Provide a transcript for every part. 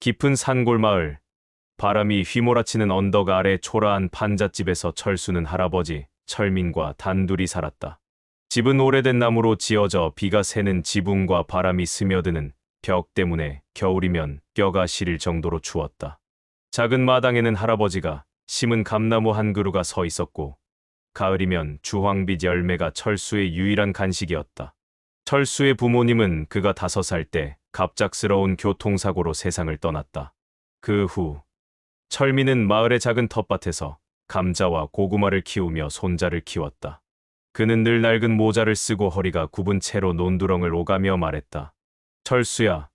깊은 산골 마을, 바람이 휘몰아치는 언덕 아래 초라한 판잣집에서 철수는 할아버지, 철민과 단둘이 살았다. 집은 오래된 나무로 지어져 비가 새는 지붕과 바람이 스며드는 벽 때문에 겨울이면 뼈가 시릴 정도로 추웠다. 작은 마당에는 할아버지가 심은 감나무 한 그루가 서 있었고, 가을이면 주황빛 열매가 철수의 유일한 간식이었다. 철수의 부모님은 그가 5살 때 갑작스러운 교통사고로 세상을 떠났다. 그 후 철민은 마을의 작은 텃밭에서 감자와 고구마를 키우며 손자를 키웠다. 그는 늘 낡은 모자를 쓰고 허리가 굽은 채로 논두렁을 오가며 말했다. 철수야,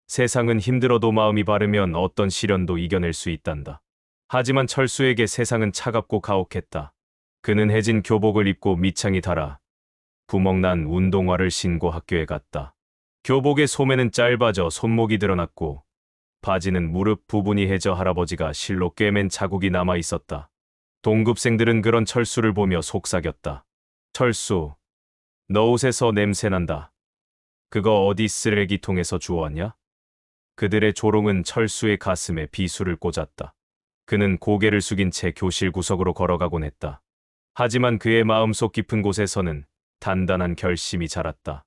세상은 힘들어도 마음이 바르면 어떤 시련도 이겨낼 수 있단다. 하지만 철수에게 세상은 차갑고 가혹했다. 그는 해진 교복을 입고 밑창이 달아 구멍난 운동화를 신고 학교에 갔다. 교복의 소매는 짧아져 손목이 드러났고 바지는 무릎 부분이 해져 할아버지가 실로 꿰맨 자국이 남아 있었다. 동급생들은 그런 철수를 보며 속삭였다. 철수, 너 옷에서 냄새난다. 그거 어디 쓰레기통에서 주웠냐? 그들의 조롱은 철수의 가슴에 비수를 꽂았다. 그는 고개를 숙인 채 교실 구석으로 걸어가곤 했다. 하지만 그의 마음속 깊은 곳에서는 단단한 결심이 자랐다.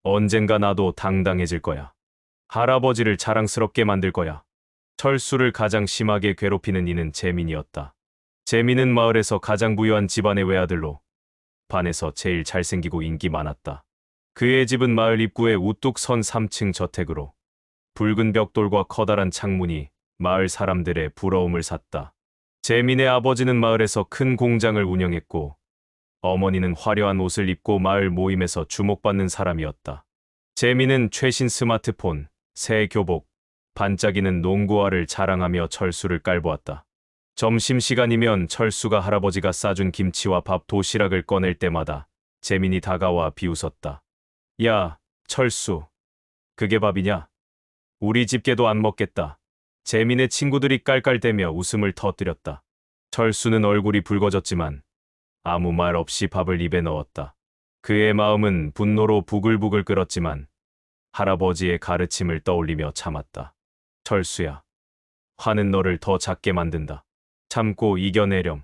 언젠가 나도 당당해질 거야. 할아버지를 자랑스럽게 만들 거야. 철수를 가장 심하게 괴롭히는 이는 재민이었다. 재민은 마을에서 가장 부유한 집안의 외아들로 반에서 제일 잘생기고 인기 많았다. 그의 집은 마을 입구에 우뚝 선 3층 저택으로 붉은 벽돌과 커다란 창문이 마을 사람들의 부러움을 샀다. 재민의 아버지는 마을에서 큰 공장을 운영했고 어머니는 화려한 옷을 입고 마을 모임에서 주목받는 사람이었다. 재민은 최신 스마트폰, 새 교복, 반짝이는 농구화를 자랑하며 철수를 깔보았다. 점심시간이면 철수가 할아버지가 싸준 김치와 밥 도시락을 꺼낼 때마다 재민이 다가와 비웃었다. 야, 철수. 그게 밥이냐? 우리 집 개도 안 먹겠다. 재민의 친구들이 깔깔대며 웃음을 터뜨렸다. 철수는 얼굴이 붉어졌지만 아무 말 없이 밥을 입에 넣었다. 그의 마음은 분노로 부글부글 끓었지만 할아버지의 가르침을 떠올리며 참았다. 철수야, 화는 너를 더 작게 만든다. 참고 이겨내렴.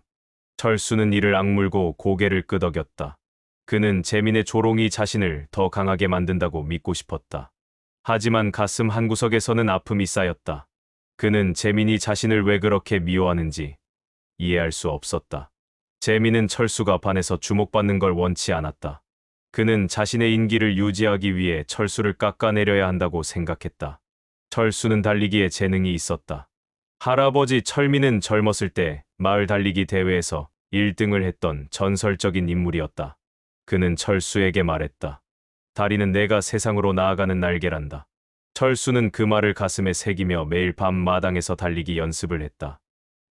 철수는 이를 악물고 고개를 끄덕였다. 그는 재민의 조롱이 자신을 더 강하게 만든다고 믿고 싶었다. 하지만 가슴 한구석에서는 아픔이 쌓였다. 그는 재민이 자신을 왜 그렇게 미워하는지 이해할 수 없었다. 재민은 철수가 반에서 주목받는 걸 원치 않았다. 그는 자신의 인기를 유지하기 위해 철수를 깎아내려야 한다고 생각했다. 철수는 달리기에 재능이 있었다. 할아버지 철민은 젊었을 때 마을 달리기 대회에서 1등을 했던 전설적인 인물이었다. 그는 철수에게 말했다. 다리는 내가 세상으로 나아가는 날개란다. 철수는 그 말을 가슴에 새기며 매일 밤 마당에서 달리기 연습을 했다.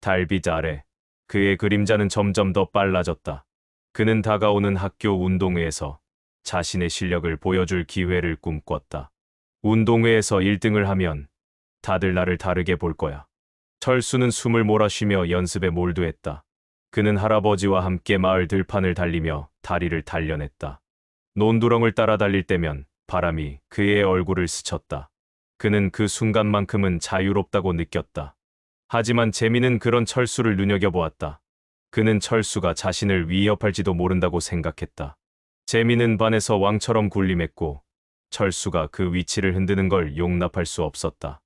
달빛 아래 그의 그림자는 점점 더 빨라졌다. 그는 다가오는 학교 운동회에서 자신의 실력을 보여줄 기회를 꿈꿨다. 운동회에서 1등을 하면 다들 나를 다르게 볼 거야. 철수는 숨을 몰아쉬며 연습에 몰두했다. 그는 할아버지와 함께 마을 들판을 달리며 다리를 단련했다. 논두렁을 따라 달릴 때면 바람이 그의 얼굴을 스쳤다. 그는 그 순간만큼은 자유롭다고 느꼈다. 하지만 재민은 그런 철수를 눈여겨보았다. 그는 철수가 자신을 위협할지도 모른다고 생각했다. 재민은 반에서 왕처럼 군림했고 철수가 그 위치를 흔드는 걸 용납할 수 없었다.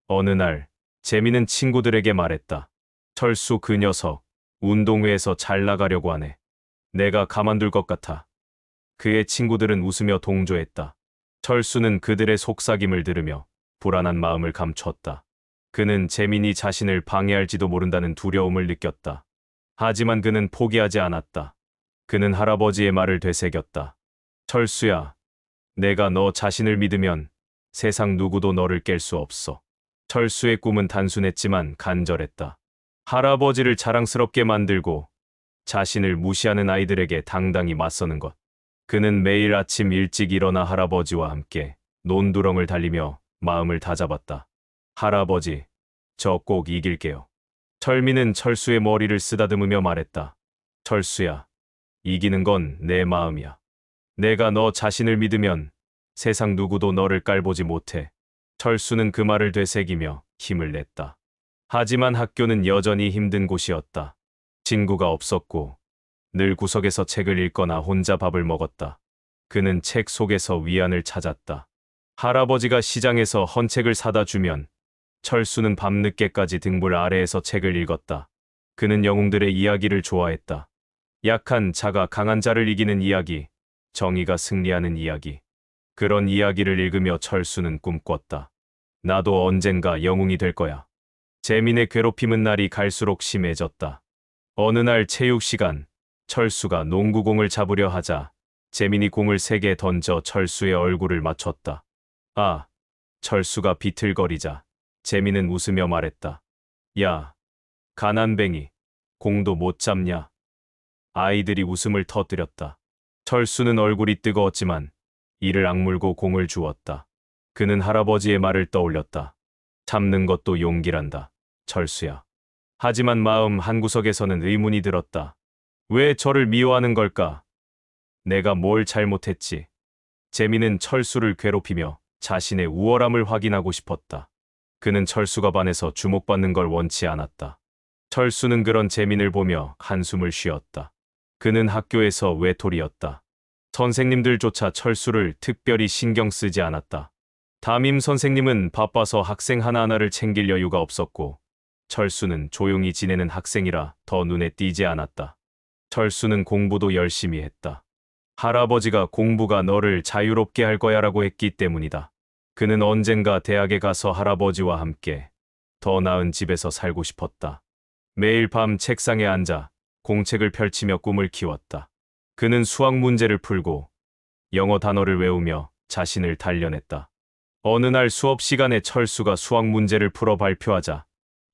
어느 날 재민은 친구들에게 말했다. 철수 그 녀석 운동회에서 잘 나가려고 하네. 내가 가만둘 것 같아. 그의 친구들은 웃으며 동조했다. 철수는 그들의 속삭임을 들으며 불안한 마음을 감췄다. 그는 재민이 자신을 방해할지도 모른다는 두려움을 느꼈다. 하지만 그는 포기하지 않았다. 그는 할아버지의 말을 되새겼다. 철수야, 내가 너 자신을 믿으면 세상 누구도 너를 깰 수 없어. 철수의 꿈은 단순했지만 간절했다. 할아버지를 자랑스럽게 만들고 자신을 무시하는 아이들에게 당당히 맞서는 것. 그는 매일 아침 일찍 일어나 할아버지와 함께 논두렁을 달리며 마음을 다잡았다. 할아버지, 저 꼭 이길게요. 철민은 철수의 머리를 쓰다듬으며 말했다. 철수야, 이기는 건 내 마음이야. 내가 너 자신을 믿으면 세상 누구도 너를 깔보지 못해. 철수는 그 말을 되새기며 힘을 냈다. 하지만 학교는 여전히 힘든 곳이었다. 친구가 없었고 늘 구석에서 책을 읽거나 혼자 밥을 먹었다. 그는 책 속에서 위안을 찾았다. 할아버지가 시장에서 헌책을 사다 주면 철수는 밤늦게까지 등불 아래에서 책을 읽었다. 그는 영웅들의 이야기를 좋아했다. 약한 자가 강한 자를 이기는 이야기, 정의가 승리하는 이야기. 그런 이야기를 읽으며 철수는 꿈꿨다. 나도 언젠가 영웅이 될 거야. 재민의 괴롭힘은 날이 갈수록 심해졌다. 어느 날 체육 시간, 철수가 농구공을 잡으려 하자 재민이 공을 세게 던져 철수의 얼굴을 맞췄다. 아, 철수가 비틀거리자 재민은 웃으며 말했다. 야, 가난뱅이, 공도 못 잡냐? 아이들이 웃음을 터뜨렸다. 철수는 얼굴이 뜨거웠지만 이를 악물고 공을 주었다. 그는 할아버지의 말을 떠올렸다. 참는 것도 용기란다, 철수야. 하지만 마음 한구석에서는 의문이 들었다. 왜 저를 미워하는 걸까? 내가 뭘 잘못했지? 재민은 철수를 괴롭히며 자신의 우월함을 확인하고 싶었다. 그는 철수가 반해서 주목받는 걸 원치 않았다. 철수는 그런 재민을 보며 한숨을 쉬었다. 그는 학교에서 외톨이였다. 선생님들조차 철수를 특별히 신경 쓰지 않았다. 담임 선생님은 바빠서 학생 하나하나를 챙길 여유가 없었고 철수는 조용히 지내는 학생이라 더 눈에 띄지 않았다. 철수는 공부도 열심히 했다. 할아버지가 공부가 너를 자유롭게 할 거야라고 했기 때문이다. 그는 언젠가 대학에 가서 할아버지와 함께 더 나은 집에서 살고 싶었다. 매일 밤 책상에 앉아 공책을 펼치며 꿈을 키웠다. 그는 수학 문제를 풀고 영어 단어를 외우며 자신을 단련했다. 어느 날 수업 시간에 철수가 수학 문제를 풀어 발표하자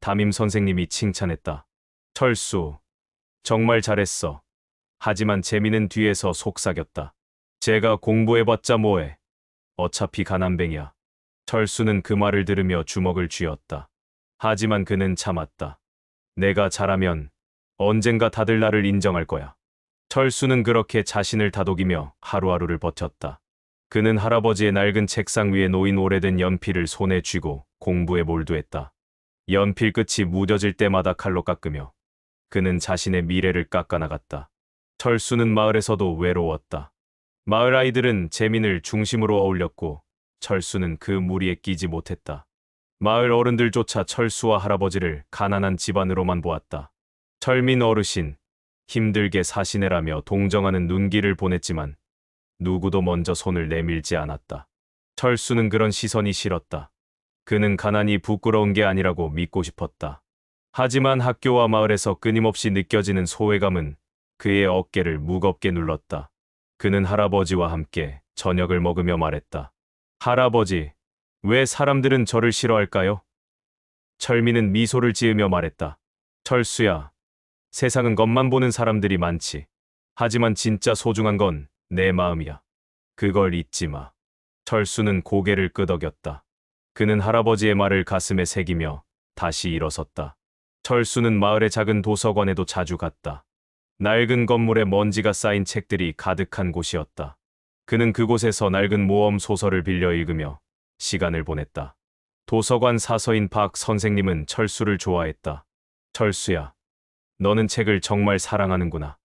담임 선생님이 칭찬했다. 철수, 정말 잘했어. 하지만 재민은 뒤에서 속삭였다. 제가 공부해봤자 뭐해. 어차피 가난뱅이야. 철수는 그 말을 들으며 주먹을 쥐었다. 하지만 그는 참았다. 내가 잘하면 언젠가 다들 나를 인정할 거야. 철수는 그렇게 자신을 다독이며 하루하루를 버텼다. 그는 할아버지의 낡은 책상 위에 놓인 오래된 연필을 손에 쥐고 공부에 몰두했다. 연필 끝이 무뎌질 때마다 칼로 깎으며 그는 자신의 미래를 깎아나갔다. 철수는 마을에서도 외로웠다. 마을 아이들은 재민을 중심으로 어울렸고 철수는 그 무리에 끼지 못했다. 마을 어른들조차 철수와 할아버지를 가난한 집안으로만 보았다. 철민 어르신, 힘들게 사시네라며 동정하는 눈길을 보냈지만 누구도 먼저 손을 내밀지 않았다. 철수는 그런 시선이 싫었다. 그는 가난이 부끄러운 게 아니라고 믿고 싶었다. 하지만 학교와 마을에서 끊임없이 느껴지는 소외감은 그의 어깨를 무겁게 눌렀다. 그는 할아버지와 함께 저녁을 먹으며 말했다. 할아버지, 왜 사람들은 저를 싫어할까요? 철민은 미소를 지으며 말했다. 철수야, 세상은 겉만 보는 사람들이 많지. 하지만 진짜 소중한 건 내 마음이야. 그걸 잊지 마. 철수는 고개를 끄덕였다. 그는 할아버지의 말을 가슴에 새기며 다시 일어섰다. 철수는 마을의 작은 도서관에도 자주 갔다. 낡은 건물에 먼지가 쌓인 책들이 가득한 곳이었다. 그는 그곳에서 낡은 모험 소설을 빌려 읽으며 시간을 보냈다. 도서관 사서인 박 선생님은 철수를 좋아했다. 철수야, 너는 책을 정말 사랑하는구나.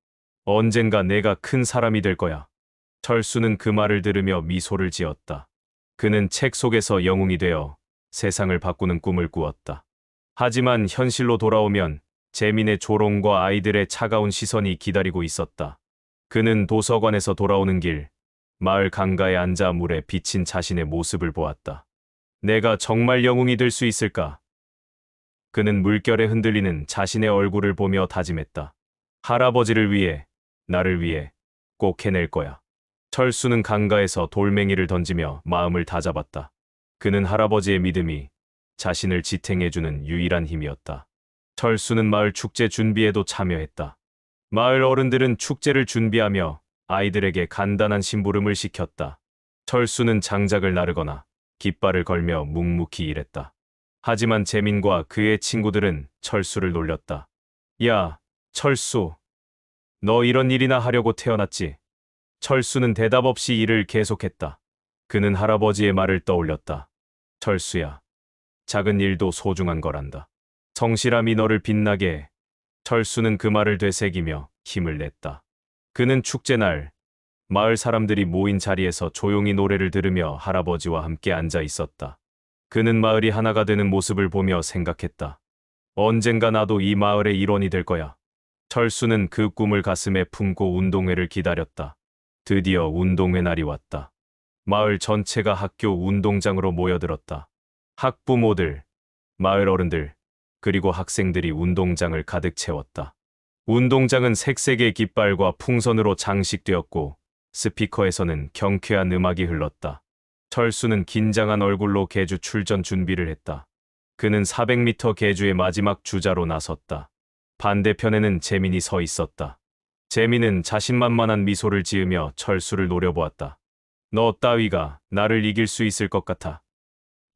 언젠가 내가 큰 사람이 될 거야. 철수는 그 말을 들으며 미소를 지었다. 그는 책 속에서 영웅이 되어 세상을 바꾸는 꿈을 꾸었다. 하지만 현실로 돌아오면 재민의 조롱과 아이들의 차가운 시선이 기다리고 있었다. 그는 도서관에서 돌아오는 길, 마을 강가에 앉아 물에 비친 자신의 모습을 보았다. 내가 정말 영웅이 될 수 있을까? 그는 물결에 흔들리는 자신의 얼굴을 보며 다짐했다. 할아버지를 위해, 나를 위해 꼭 해낼 거야. 철수는 강가에서 돌멩이를 던지며 마음을 다잡았다. 그는 할아버지의 믿음이 자신을 지탱해주는 유일한 힘이었다. 철수는 마을 축제 준비에도 참여했다. 마을 어른들은 축제를 준비하며 아이들에게 간단한 심부름을 시켰다. 철수는 장작을 나르거나 깃발을 걸며 묵묵히 일했다. 하지만 재민과 그의 친구들은 철수를 놀렸다. 야, 철수. 너 이런 일이나 하려고 태어났지? 철수는 대답 없이 일을 계속했다. 그는 할아버지의 말을 떠올렸다. 철수야, 작은 일도 소중한 거란다. 성실함이 너를 빛나게 해. 철수는 그 말을 되새기며 힘을 냈다. 그는 축제날 마을 사람들이 모인 자리에서 조용히 노래를 들으며 할아버지와 함께 앉아 있었다. 그는 마을이 하나가 되는 모습을 보며 생각했다. 언젠가 나도 이 마을의 일원이 될 거야. 철수는 그 꿈을 가슴에 품고 운동회를 기다렸다. 드디어 운동회 날이 왔다. 마을 전체가 학교 운동장으로 모여들었다. 학부모들, 마을 어른들, 그리고 학생들이 운동장을 가득 채웠다. 운동장은 색색의 깃발과 풍선으로 장식되었고 스피커에서는 경쾌한 음악이 흘렀다. 철수는 긴장한 얼굴로 계주 출전 준비를 했다. 그는 400m 계주의 마지막 주자로 나섰다. 반대편에는 재민이 서 있었다. 재민은 자신만만한 미소를 지으며 철수를 노려보았다. 너 따위가 나를 이길 수 있을 것 같아.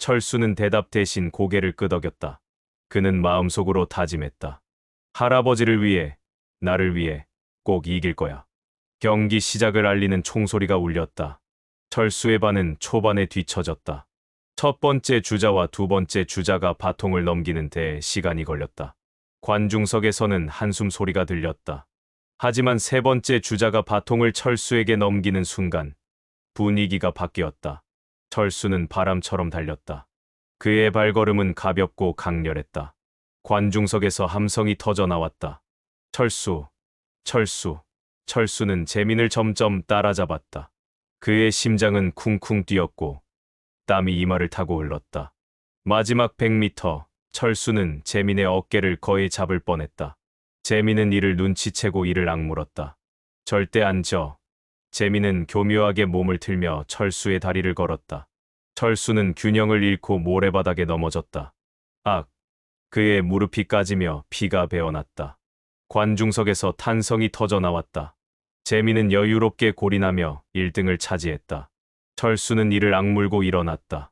철수는 대답 대신 고개를 끄덕였다. 그는 마음속으로 다짐했다. 할아버지를 위해, 나를 위해 꼭 이길 거야. 경기 시작을 알리는 총소리가 울렸다. 철수의 반은 초반에 뒤처졌다. 첫 번째 주자와 두 번째 주자가 바통을 넘기는 데에 시간이 걸렸다. 관중석에서는 한숨 소리가 들렸다. 하지만 세 번째 주자가 바통을 철수에게 넘기는 순간 분위기가 바뀌었다. 철수는 바람처럼 달렸다. 그의 발걸음은 가볍고 강렬했다. 관중석에서 함성이 터져 나왔다. 철수, 철수. 철수는 재민을 점점 따라잡았다. 그의 심장은 쿵쿵 뛰었고 땀이 이마를 타고 흘렀다. 마지막 100m, 철수는 재민의 어깨를 거의 잡을 뻔했다. 재민은 이를 눈치채고 이를 악물었다. 절대 안 져. 재민은 교묘하게 몸을 틀며 철수의 다리를 걸었다. 철수는 균형을 잃고 모래바닥에 넘어졌다. 악! 그의 무릎이 까지며 피가 배어났다. 관중석에서 탄성이 터져 나왔다. 재민은 여유롭게 골인하며 1등을 차지했다. 철수는 이를 악물고 일어났다.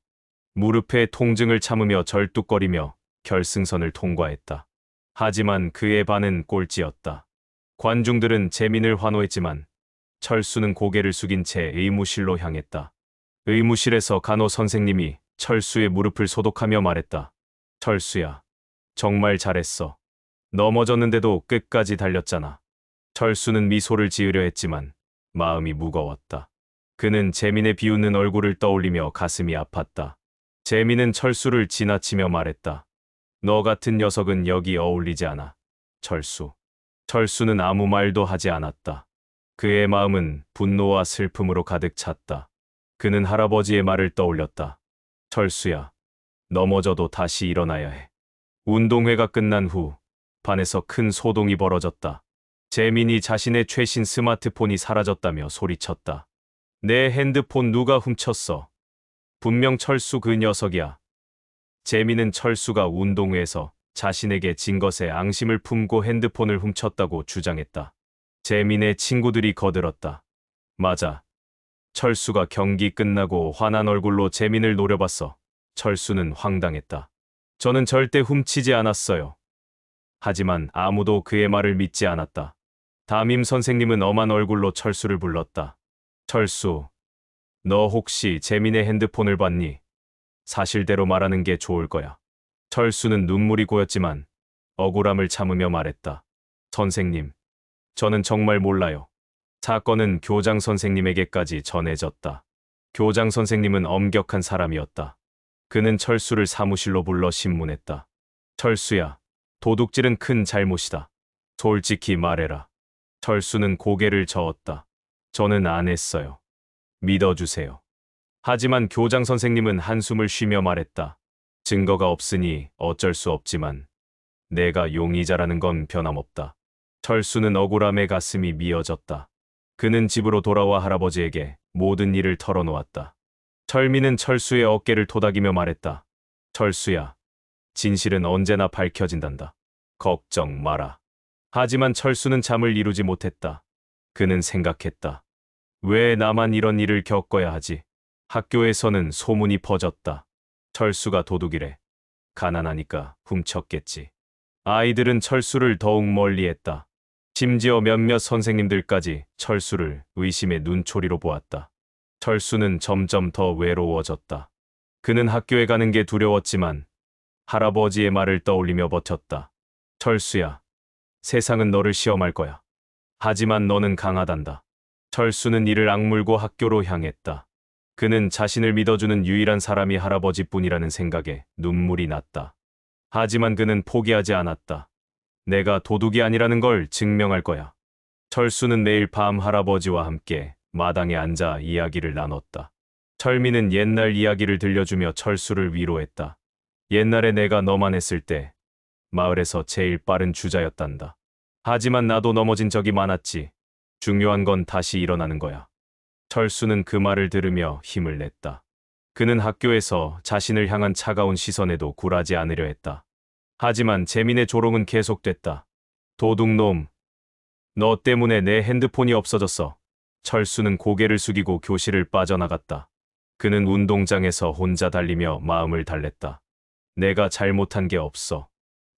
무릎의 통증을 참으며 절뚝거리며 결승선을 통과했다. 하지만 그의 반은 꼴찌였다. 관중들은 재민을 환호했지만 철수는 고개를 숙인 채 의무실로 향했다. 의무실에서 간호 선생님이 철수의 무릎을 소독하며 말했다. 철수야, 정말 잘했어. 넘어졌는데도 끝까지 달렸잖아. 철수는 미소를 지으려 했지만 마음이 무거웠다. 그는 재민의 비웃는 얼굴을 떠올리며 가슴이 아팠다. 재민은 철수를 지나치며 말했다. 너 같은 녀석은 여기 어울리지 않아. 철수. 철수는 아무 말도 하지 않았다. 그의 마음은 분노와 슬픔으로 가득 찼다. 그는 할아버지의 말을 떠올렸다. 철수야, 넘어져도 다시 일어나야 해. 운동회가 끝난 후 반에서 큰 소동이 벌어졌다. 재민이 자신의 최신 스마트폰이 사라졌다며 소리쳤다. 내 핸드폰 누가 훔쳤어? 분명 철수 그 녀석이야. 재민은 철수가 운동회에서 자신에게 진 것에 앙심을 품고 핸드폰을 훔쳤다고 주장했다. 재민의 친구들이 거들었다. 맞아. 철수가 경기 끝나고 화난 얼굴로 재민을 노려봤어. 철수는 황당했다. 저는 절대 훔치지 않았어요. 하지만 아무도 그의 말을 믿지 않았다. 담임 선생님은 엄한 얼굴로 철수를 불렀다. 철수, 너 혹시 재민의 핸드폰을 봤니? 사실대로 말하는 게 좋을 거야. 철수는 눈물이 고였지만 억울함을 참으며 말했다. 선생님, 저는 정말 몰라요. 사건은 교장 선생님에게까지 전해졌다. 교장 선생님은 엄격한 사람이었다. 그는 철수를 사무실로 불러 신문했다. 철수야, 도둑질은 큰 잘못이다. 솔직히 말해라. 철수는 고개를 저었다. 저는 안 했어요. 믿어주세요. 하지만 교장 선생님은 한숨을 쉬며 말했다. 증거가 없으니 어쩔 수 없지만 내가 용의자라는 건 변함없다. 철수는 억울함에 가슴이 미어졌다. 그는 집으로 돌아와 할아버지에게 모든 일을 털어놓았다. 철민은 철수의 어깨를 토닥이며 말했다. 철수야, 진실은 언제나 밝혀진단다. 걱정 마라. 하지만 철수는 잠을 이루지 못했다. 그는 생각했다. 왜 나만 이런 일을 겪어야 하지? 학교에서는 소문이 퍼졌다. 철수가 도둑이래. 가난하니까 훔쳤겠지. 아이들은 철수를 더욱 멀리했다. 심지어 몇몇 선생님들까지 철수를 의심의 눈초리로 보았다. 철수는 점점 더 외로워졌다. 그는 학교에 가는 게 두려웠지만 할아버지의 말을 떠올리며 버텼다. 철수야, 세상은 너를 시험할 거야. 하지만 너는 강하단다. 철수는 이를 악물고 학교로 향했다. 그는 자신을 믿어주는 유일한 사람이 할아버지뿐이라는 생각에 눈물이 났다. 하지만 그는 포기하지 않았다. 내가 도둑이 아니라는 걸 증명할 거야. 철수는 매일 밤 할아버지와 함께 마당에 앉아 이야기를 나눴다. 철민은 옛날 이야기를 들려주며 철수를 위로했다. 옛날에 내가 너만 했을 때 마을에서 제일 빠른 주자였단다. 하지만 나도 넘어진 적이 많았지. 중요한 건 다시 일어나는 거야. 철수는 그 말을 들으며 힘을 냈다. 그는 학교에서 자신을 향한 차가운 시선에도 굴하지 않으려 했다. 하지만 재민의 조롱은 계속됐다. 도둑놈, 너 때문에 내 핸드폰이 없어졌어. 철수는 고개를 숙이고 교실을 빠져나갔다. 그는 운동장에서 혼자 달리며 마음을 달랬다. 내가 잘못한 게 없어.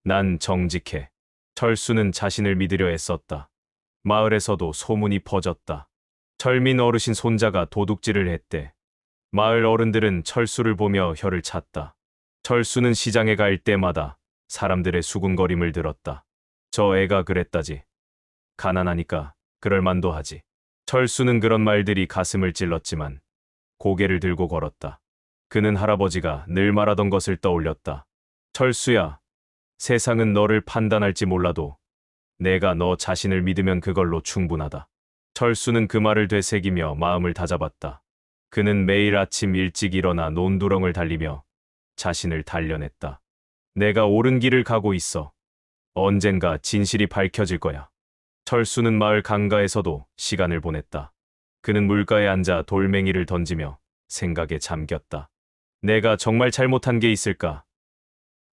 난 정직해. 철수는 자신을 믿으려 애썼다. 마을에서도 소문이 퍼졌다. 철민 어르신 손자가 도둑질을 했대. 마을 어른들은 철수를 보며 혀를 찼다. 철수는 시장에 갈 때마다 사람들의 수군거림을 들었다. 저 애가 그랬다지. 가난하니까 그럴 만도 하지. 철수는 그런 말들이 가슴을 찔렀지만 고개를 들고 걸었다. 그는 할아버지가 늘 말하던 것을 떠올렸다. 철수야, 세상은 너를 판단할지 몰라도 내가 너 자신을 믿으면 그걸로 충분하다. 철수는 그 말을 되새기며 마음을 다잡았다. 그는 매일 아침 일찍 일어나 논두렁을 달리며 자신을 단련했다. 내가 옳은 길을 가고 있어. 언젠가 진실이 밝혀질 거야. 철수는 마을 강가에서도 시간을 보냈다. 그는 물가에 앉아 돌멩이를 던지며 생각에 잠겼다. 내가 정말 잘못한 게 있을까?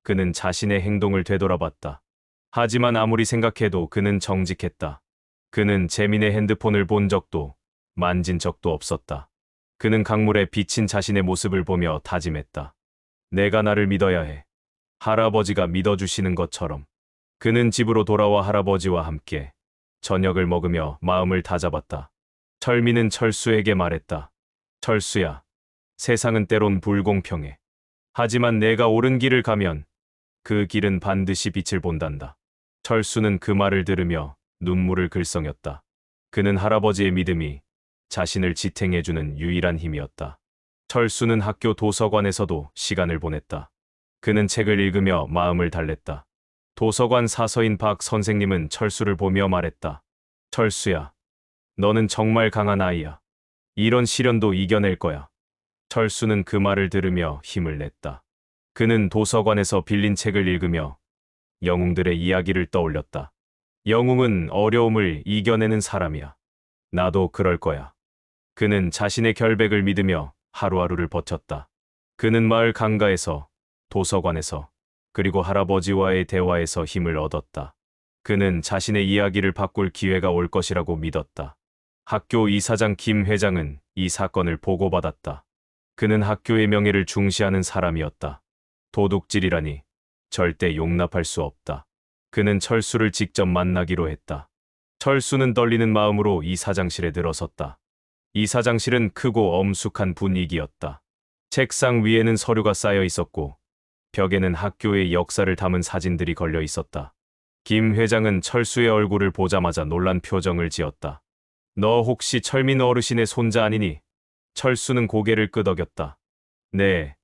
그는 자신의 행동을 되돌아봤다. 하지만 아무리 생각해도 그는 정직했다. 그는 재민의 핸드폰을 본 적도 만진 적도 없었다. 그는 강물에 비친 자신의 모습을 보며 다짐했다. 내가 나를 믿어야 해. 할아버지가 믿어주시는 것처럼. 그는 집으로 돌아와 할아버지와 함께 저녁을 먹으며 마음을 다잡았다. 철민은 철수에게 말했다. 철수야, 세상은 때론 불공평해. 하지만 내가 옳은 길을 가면 그 길은 반드시 빛을 본단다. 철수는 그 말을 들으며 눈물을 글썽였다. 그는 할아버지의 믿음이 자신을 지탱해주는 유일한 힘이었다. 철수는 학교 도서관에서도 시간을 보냈다. 그는 책을 읽으며 마음을 달랬다. 도서관 사서인 박 선생님은 철수를 보며 말했다. 철수야, 너는 정말 강한 아이야. 이런 시련도 이겨낼 거야. 철수는 그 말을 들으며 힘을 냈다. 그는 도서관에서 빌린 책을 읽으며 영웅들의 이야기를 떠올렸다. 영웅은 어려움을 이겨내는 사람이야. 나도 그럴 거야. 그는 자신의 결백을 믿으며 하루하루를 버텼다. 그는 마을 강가에서, 도서관에서, 그리고 할아버지와의 대화에서 힘을 얻었다. 그는 자신의 이야기를 바꿀 기회가 올 것이라고 믿었다. 학교 이사장 김 회장은 이 사건을 보고받았다. 그는 학교의 명예를 중시하는 사람이었다. 도둑질이라니 절대 용납할 수 없다. 그는 철수를 직접 만나기로 했다. 철수는 떨리는 마음으로 이사장실에 들어섰다. 이사장실은 크고 엄숙한 분위기였다. 책상 위에는 서류가 쌓여 있었고 벽에는 학교의 역사를 담은 사진들이 걸려 있었다. 김 회장은 철수의 얼굴을 보자마자 놀란 표정을 지었다. 너 혹시 철민 어르신의 손자 아니니? 철수는 고개를 끄덕였다. 네,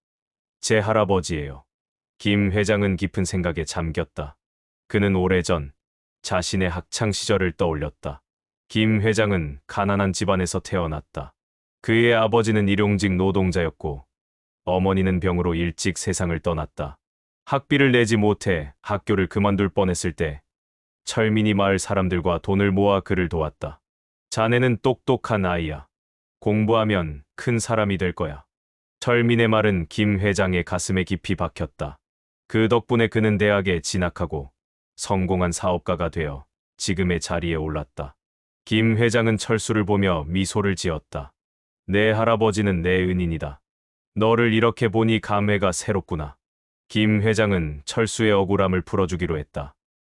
제 할아버지예요. 김 회장은 깊은 생각에 잠겼다. 그는 오래전 자신의 학창 시절을 떠올렸다. 김 회장은 가난한 집안에서 태어났다. 그의 아버지는 일용직 노동자였고 어머니는 병으로 일찍 세상을 떠났다. 학비를 내지 못해 학교를 그만둘 뻔했을 때 철민이 마을 사람들과 돈을 모아 그를 도왔다. 자네는 똑똑한 아이야. 공부하면 큰 사람이 될 거야. 철민의 말은 김 회장의 가슴에 깊이 박혔다. 그 덕분에 그는 대학에 진학하고 성공한 사업가가 되어 지금의 자리에 올랐다. 김 회장은 철수를 보며 미소를 지었다. 내 할아버지는 내 은인이다. 너를 이렇게 보니 감회가 새롭구나. 김 회장은 철수의 억울함을 풀어주기로 했다.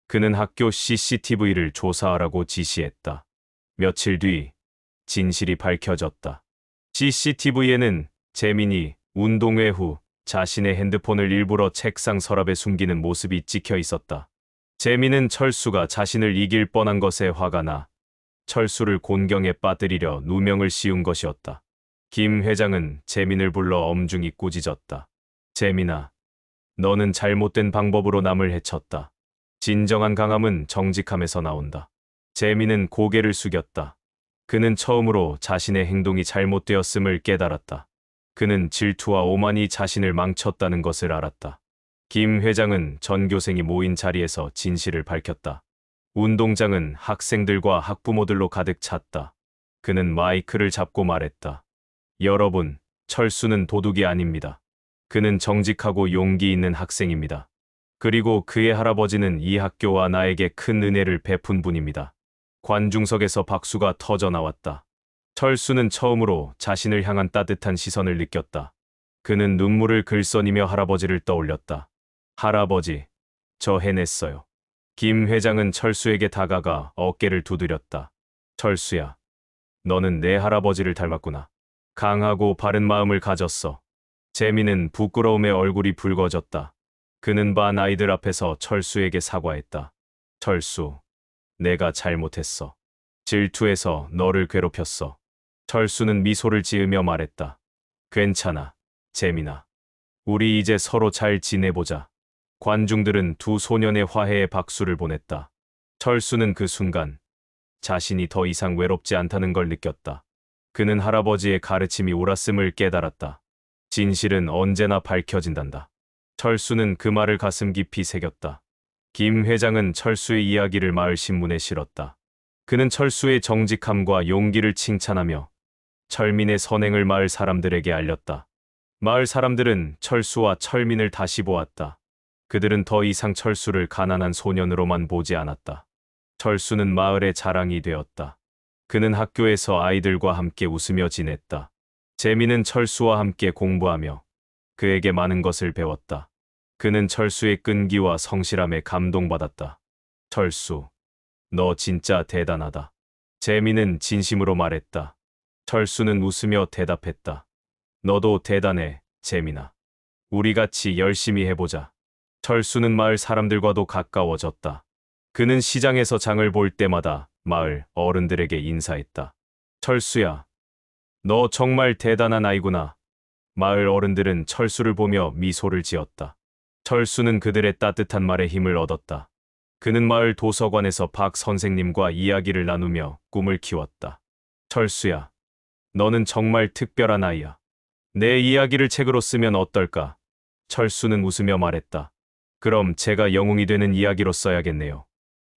그는 학교 CCTV를 조사하라고 지시했다. 며칠 뒤 진실이 밝혀졌다. CCTV에는 재민이 운동회 후 자신의 핸드폰을 일부러 책상 서랍에 숨기는 모습이 찍혀 있었다. 재민은 철수가 자신을 이길 뻔한 것에 화가 나 철수를 곤경에 빠뜨리려 누명을 씌운 것이었다. 김 회장은 재민을 불러 엄중히 꾸짖었다. 재민아, 너는 잘못된 방법으로 남을 해쳤다. 진정한 강함은 정직함에서 나온다. 재민은 고개를 숙였다. 그는 처음으로 자신의 행동이 잘못되었음을 깨달았다. 그는 질투와 오만이 자신을 망쳤다는 것을 알았다. 김 회장은 전교생이 모인 자리에서 진실을 밝혔다. 운동장은 학생들과 학부모들로 가득 찼다. 그는 마이크를 잡고 말했다. 여러분, 철수는 도둑이 아닙니다. 그는 정직하고 용기 있는 학생입니다. 그리고 그의 할아버지는 이 학교와 나에게 큰 은혜를 베푼 분입니다. 관중석에서 박수가 터져 나왔다. 철수는 처음으로 자신을 향한 따뜻한 시선을 느꼈다. 그는 눈물을 글썽이며 할아버지를 떠올렸다. 할아버지, 저 해냈어요. 김 회장은 철수에게 다가가 어깨를 두드렸다. 철수야, 너는 내 할아버지를 닮았구나. 강하고 바른 마음을 가졌어. 재민은 부끄러움에 얼굴이 붉어졌다. 그는 반 아이들 앞에서 철수에게 사과했다. 철수, 내가 잘못했어. 질투해서 너를 괴롭혔어. 철수는 미소를 지으며 말했다. 괜찮아, 재민아. 우리 이제 서로 잘 지내보자. 관중들은 두 소년의 화해의 박수를 보냈다. 철수는 그 순간 자신이 더 이상 외롭지 않다는 걸 느꼈다. 그는 할아버지의 가르침이 옳았음을 깨달았다. 진실은 언제나 밝혀진단다. 철수는 그 말을 가슴 깊이 새겼다. 김 회장은 철수의 이야기를 마을 신문에 실었다. 그는 철수의 정직함과 용기를 칭찬하며 철민의 선행을 마을 사람들에게 알렸다. 마을 사람들은 철수와 철민을 다시 보았다. 그들은 더 이상 철수를 가난한 소년으로만 보지 않았다. 철수는 마을의 자랑이 되었다. 그는 학교에서 아이들과 함께 웃으며 지냈다. 재민은 철수와 함께 공부하며 그에게 많은 것을 배웠다. 그는 철수의 끈기와 성실함에 감동받았다. 철수, 너 진짜 대단하다. 재민은 진심으로 말했다. 철수는 웃으며 대답했다. 너도 대단해, 재민아. 우리 같이 열심히 해보자. 철수는 마을 사람들과도 가까워졌다. 그는 시장에서 장을 볼 때마다 마을 어른들에게 인사했다. 철수야, 너 정말 대단한 아이구나. 마을 어른들은 철수를 보며 미소를 지었다. 철수는 그들의 따뜻한 말에 힘을 얻었다. 그는 마을 도서관에서 박 선생님과 이야기를 나누며 꿈을 키웠다. 철수야, 너는 정말 특별한 아이야. 내 이야기를 책으로 쓰면 어떨까? 철수는 웃으며 말했다. 그럼 제가 영웅이 되는 이야기로 써야겠네요.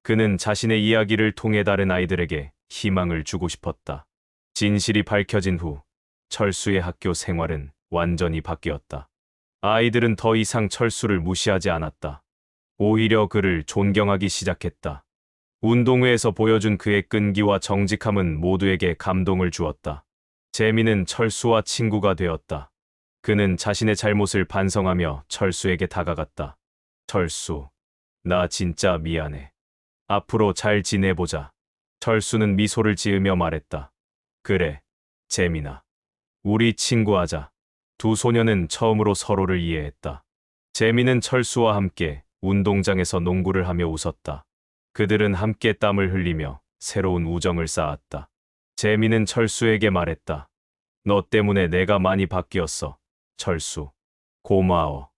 그는 자신의 이야기를 통해 다른 아이들에게 희망을 주고 싶었다. 진실이 밝혀진 후 철수의 학교 생활은 완전히 바뀌었다. 아이들은 더 이상 철수를 무시하지 않았다. 오히려 그를 존경하기 시작했다. 운동회에서 보여준 그의 끈기와 정직함은 모두에게 감동을 주었다. 재민은 철수와 친구가 되었다. 그는 자신의 잘못을 반성하며 철수에게 다가갔다. 철수, 나 진짜 미안해. 앞으로 잘 지내보자. 철수는 미소를 지으며 말했다. 그래, 재민아. 우리 친구하자. 두 소년은 처음으로 서로를 이해했다. 재민은 철수와 함께 운동장에서 농구를 하며 웃었다. 그들은 함께 땀을 흘리며 새로운 우정을 쌓았다. 재민은 철수에게 말했다. 너 때문에 내가 많이 바뀌었어. 철수, 고마워.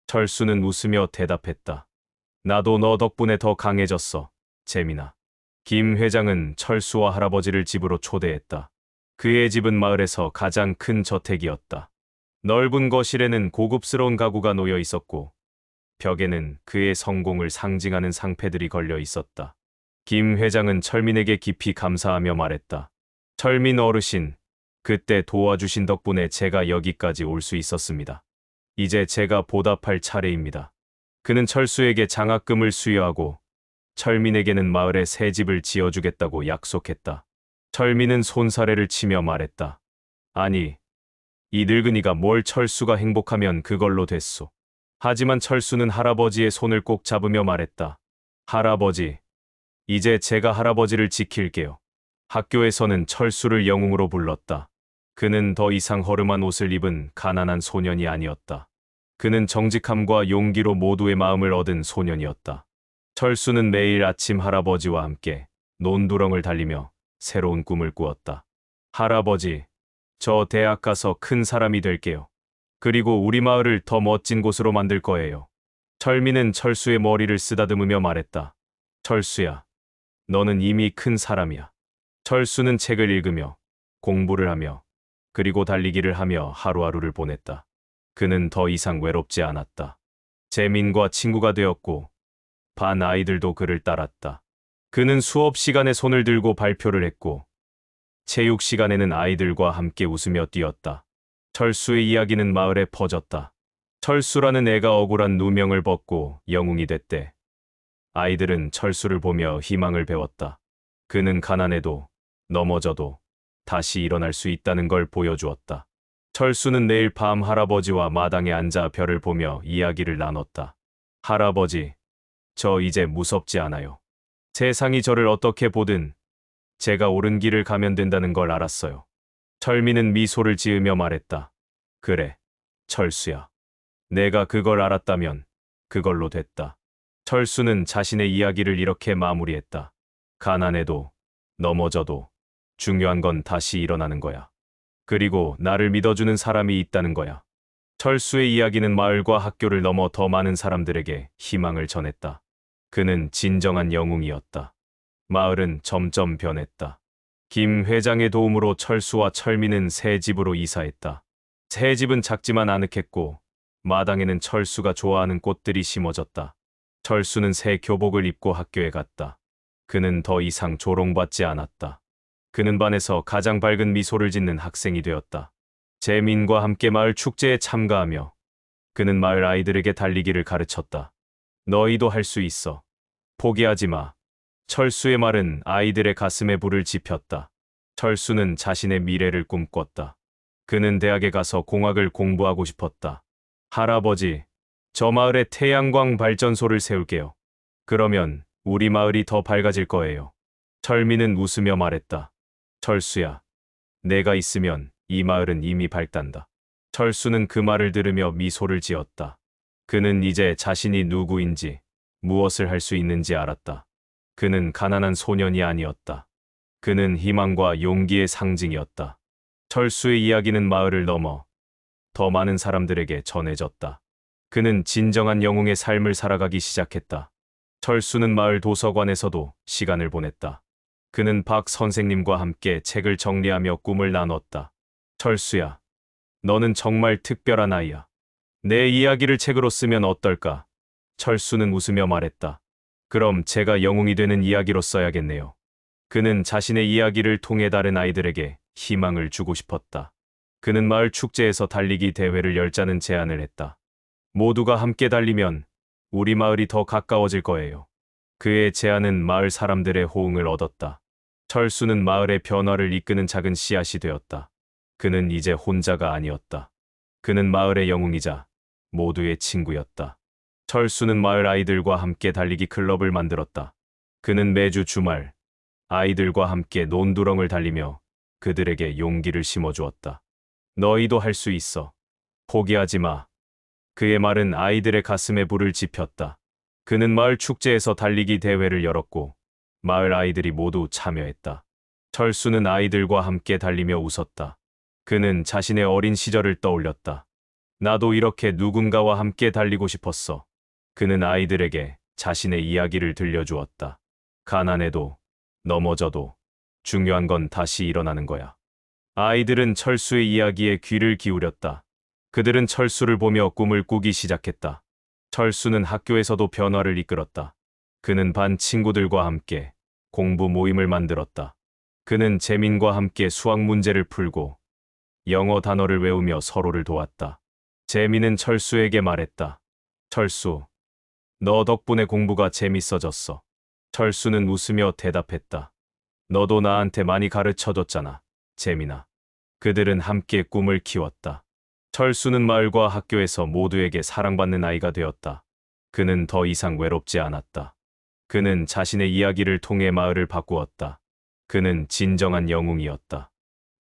철수는 웃으며 대답했다. 나도 너 덕분에 더 강해졌어, 재민아. 김 회장은 철수와 할아버지를 집으로 초대했다. 그의 집은 마을에서 가장 큰 저택이었다. 넓은 거실에는 고급스러운 가구가 놓여 있었고 벽에는 그의 성공을 상징하는 상패들이 걸려 있었다. 김 회장은 철민에게 깊이 감사하며 말했다. 철민 어르신, 그때 도와주신 덕분에 제가 여기까지 올 수 있었습니다. 이제 제가 보답할 차례입니다. 그는 철수에게 장학금을 수여하고 철민에게는 마을에 새 집을 지어주겠다고 약속했다. 철민은 손사래를 치며 말했다. 아니, 이 늙은이가 뭘 철수가 행복하면 그걸로 됐소. 하지만 철수는 할아버지의 손을 꼭 잡으며 말했다. 할아버지, 이제 제가 할아버지를 지킬게요. 학교에서는 철수를 영웅으로 불렀다. 그는 더 이상 허름한 옷을 입은 가난한 소년이 아니었다. 그는 정직함과 용기로 모두의 마음을 얻은 소년이었다. 철수는 매일 아침 할아버지와 함께 논두렁을 달리며 새로운 꿈을 꾸었다. 할아버지, 저 대학 가서 큰 사람이 될게요. 그리고 우리 마을을 더 멋진 곳으로 만들 거예요. 철민은 철수의 머리를 쓰다듬으며 말했다. 철수야, 너는 이미 큰 사람이야. 철수는 책을 읽으며 공부를 하며 그리고 달리기를 하며 하루하루를 보냈다. 그는 더 이상 외롭지 않았다. 재민과 친구가 되었고 반 아이들도 그를 따랐다. 그는 수업 시간에 손을 들고 발표를 했고 체육 시간에는 아이들과 함께 웃으며 뛰었다. 철수의 이야기는 마을에 퍼졌다. 철수라는 애가 억울한 누명을 벗고 영웅이 됐대. 아이들은 철수를 보며 희망을 배웠다. 그는 가난해도 넘어져도 다시 일어날 수 있다는 걸 보여주었다. 철수는 매일 밤 할아버지와 마당에 앉아 별을 보며 이야기를 나눴다. 할아버지, 저 이제 무섭지 않아요. 세상이 저를 어떻게 보든 제가 옳은 길을 가면 된다는 걸 알았어요. 철민은 미소를 지으며 말했다. 그래, 철수야. 내가 그걸 알았다면 그걸로 됐다. 철수는 자신의 이야기를 이렇게 마무리했다. 가난해도 넘어져도 중요한 건 다시 일어나는 거야. 그리고 나를 믿어주는 사람이 있다는 거야. 철수의 이야기는 마을과 학교를 넘어 더 많은 사람들에게 희망을 전했다. 그는 진정한 영웅이었다. 마을은 점점 변했다. 김 회장의 도움으로 철수와 철민은 새 집으로 이사했다. 새 집은 작지만 아늑했고 마당에는 철수가 좋아하는 꽃들이 심어졌다. 철수는 새 교복을 입고 학교에 갔다. 그는 더 이상 조롱받지 않았다. 그는 반에서 가장 밝은 미소를 짓는 학생이 되었다. 재민과 함께 마을 축제에 참가하며 그는 마을 아이들에게 달리기를 가르쳤다. 너희도 할 수 있어. 포기하지 마. 철수의 말은 아이들의 가슴에 불을 지폈다. 철수는 자신의 미래를 꿈꿨다. 그는 대학에 가서 공학을 공부하고 싶었다. 할아버지, 저 마을에 태양광 발전소를 세울게요. 그러면 우리 마을이 더 밝아질 거예요. 철민은 웃으며 말했다. 철수야, 내가 있으면 이 마을은 이미 밝단다. 철수는 그 말을 들으며 미소를 지었다. 그는 이제 자신이 누구인지, 무엇을 할 수 있는지 알았다. 그는 가난한 소년이 아니었다. 그는 희망과 용기의 상징이었다. 철수의 이야기는 마을을 넘어 더 많은 사람들에게 전해졌다. 그는 진정한 영웅의 삶을 살아가기 시작했다. 철수는 마을 도서관에서도 시간을 보냈다. 그는 박 선생님과 함께 책을 정리하며 꿈을 나눴다. 철수야, 너는 정말 특별한 아이야. 내 이야기를 책으로 쓰면 어떨까? 철수는 웃으며 말했다. 그럼 제가 영웅이 되는 이야기로 써야겠네요. 그는 자신의 이야기를 통해 다른 아이들에게 희망을 주고 싶었다. 그는 마을 축제에서 달리기 대회를 열자는 제안을 했다. 모두가 함께 달리면 우리 마을이 더 가까워질 거예요. 그의 제안은 마을 사람들의 호응을 얻었다. 철수는 마을의 변화를 이끄는 작은 씨앗이 되었다. 그는 이제 혼자가 아니었다. 그는 마을의 영웅이자 모두의 친구였다. 철수는 마을 아이들과 함께 달리기 클럽을 만들었다. 그는 매주 주말 아이들과 함께 논두렁을 달리며 그들에게 용기를 심어주었다. 너희도 할 수 있어. 포기하지 마. 그의 말은 아이들의 가슴에 불을 지폈다. 그는 마을 축제에서 달리기 대회를 열었고 마을 아이들이 모두 참여했다. 철수는 아이들과 함께 달리며 웃었다. 그는 자신의 어린 시절을 떠올렸다. 나도 이렇게 누군가와 함께 달리고 싶었어. 그는 아이들에게 자신의 이야기를 들려주었다. 가난해도 넘어져도 중요한 건 다시 일어나는 거야. 아이들은 철수의 이야기에 귀를 기울였다. 그들은 철수를 보며 꿈을 꾸기 시작했다. 철수는 학교에서도 변화를 이끌었다. 그는 반 친구들과 함께 공부 모임을 만들었다. 그는 재민과 함께 수학 문제를 풀고 영어 단어를 외우며 서로를 도왔다. 재민은 철수에게 말했다. 철수, 너 덕분에 공부가 재밌어졌어. 철수는 웃으며 대답했다. 너도 나한테 많이 가르쳐줬잖아, 재민아. 그들은 함께 꿈을 키웠다. 철수는 마을과 학교에서 모두에게 사랑받는 아이가 되었다. 그는 더 이상 외롭지 않았다. 그는 자신의 이야기를 통해 마을을 바꾸었다. 그는 진정한 영웅이었다.